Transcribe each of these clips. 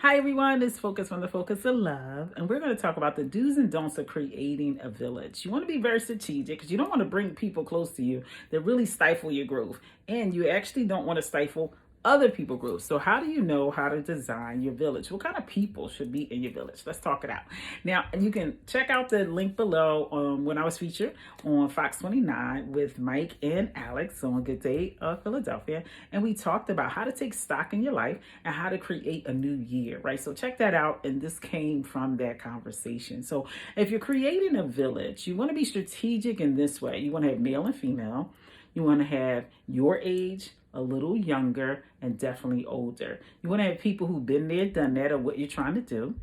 Hi everyone, it's Focus from the Focus of Love, and we're going to talk about the do's and don'ts of creating a village. You want to be very strategic because you don't want to bring people close to you that really stifle your growth, and you actually don't want to stifle other people's growth. So how do you know how to design your village? What kind of people should be in your village? Let's talk it out. Now, you can check out the link below when I was featured on Fox29 with Mike and Alex on Good Day Philadelphia, and we talked about how to take stock in your life and how to create a new year, right? So check that out, and this came from that conversation. So if you're creating a village, you want to be strategic in this way. You want to have male and female. You want to have your age, a little younger, and definitely older. You want to have people who've been there, done that, or what you're trying to do.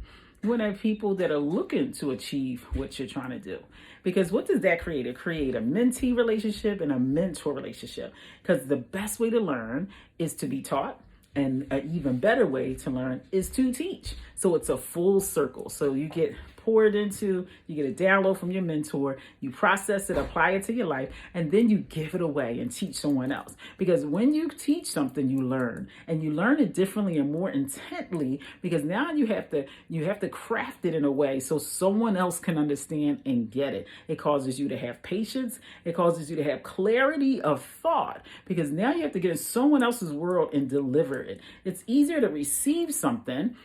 You want to have people that are looking to achieve what you're trying to do. Because what does that create? It creates a mentee relationship and a mentor relationship. Because the best way to learn is to be taught. And an even better way to learn is to teach. So it's a full circle. So you get poured into, you get a download from your mentor, you process it, apply it to your life, and then you give it away and teach someone else. Because when you teach something, you learn, and you learn it differently and more intently, because now you have to craft it in a way so someone else can understand and get it. It causes you to have patience. It causes you to have clarity of thought, because now you have to get in someone else's world and deliver it. It's easier to receive something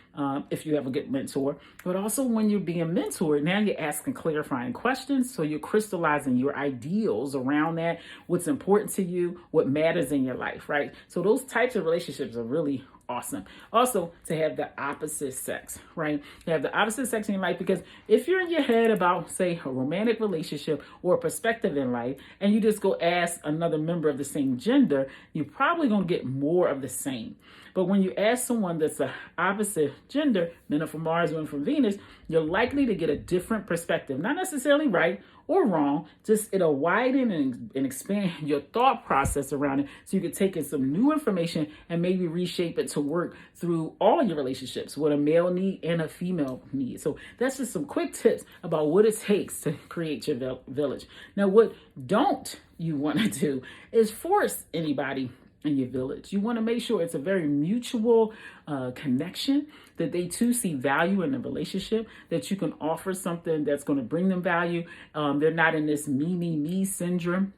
if you have a good mentor, but also when you're being mentored, now you're asking clarifying questions. So you're crystallizing your ideals around that, what's important to you, what matters in your life, right? So those types of relationships are really awesome. Also, to have the opposite sex, right? You have the opposite sex in your life, because if you're in your head about, say, a romantic relationship or a perspective in life, and you just go ask another member of the same gender, you're probably going to get more of the same. But when you ask someone that's the opposite gender, men are from Mars, women from Venus, you're likely to get a different perspective. Not necessarily right or wrong, just it'll widen and expand your thought process around it, so you can take in some new information and maybe reshape it to work through all your relationships, what a male need and a female need. So that's just some quick tips about what it takes to create your village. Now, what don't you want to do is force anybody in your village. You want to make sure it's a very mutual connection, that they too see value in the relationship, that you can offer something that's going to bring them value. They're not in this me syndrome,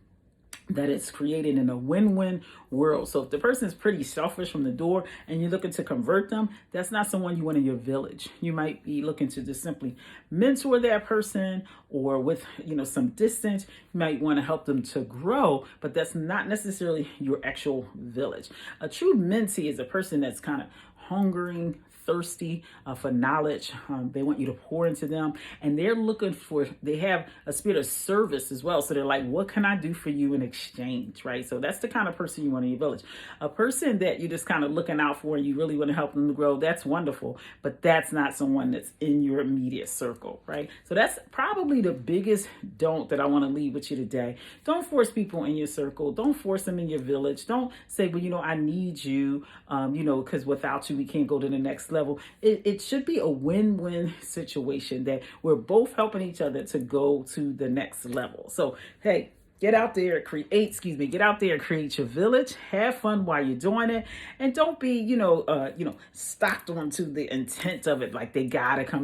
that it's created in a win-win world. So if the person is pretty selfish from the door and you're looking to convert them, that's not someone you want in your village. You might be looking to just simply mentor that person, or with some distance, you might want to help them to grow, but that's not necessarily your actual village. A true mentee is a person that's kind of hungering, thirsty for knowledge. They want you to pour into them, and they have a spirit of service as well. So they're like, what can I do for you in exchange, right? So that's the kind of person you want in your village. A person that you're just kind of looking out for and you really want to help them to grow, that's wonderful, but that's not someone that's in your immediate circle, right? So that's probably the biggest don't that I want to leave with you today. Don't force people in your circle. Don't force them in your village. Don't say, well, I need you, because without you, we can't go to the next level. It should be a win-win situation, that we're both helping each other to go to the next level. So, hey, get out there and create your village. Have fun while you're doing it. And don't be, stocked onto the intent of it, like they gotta come in.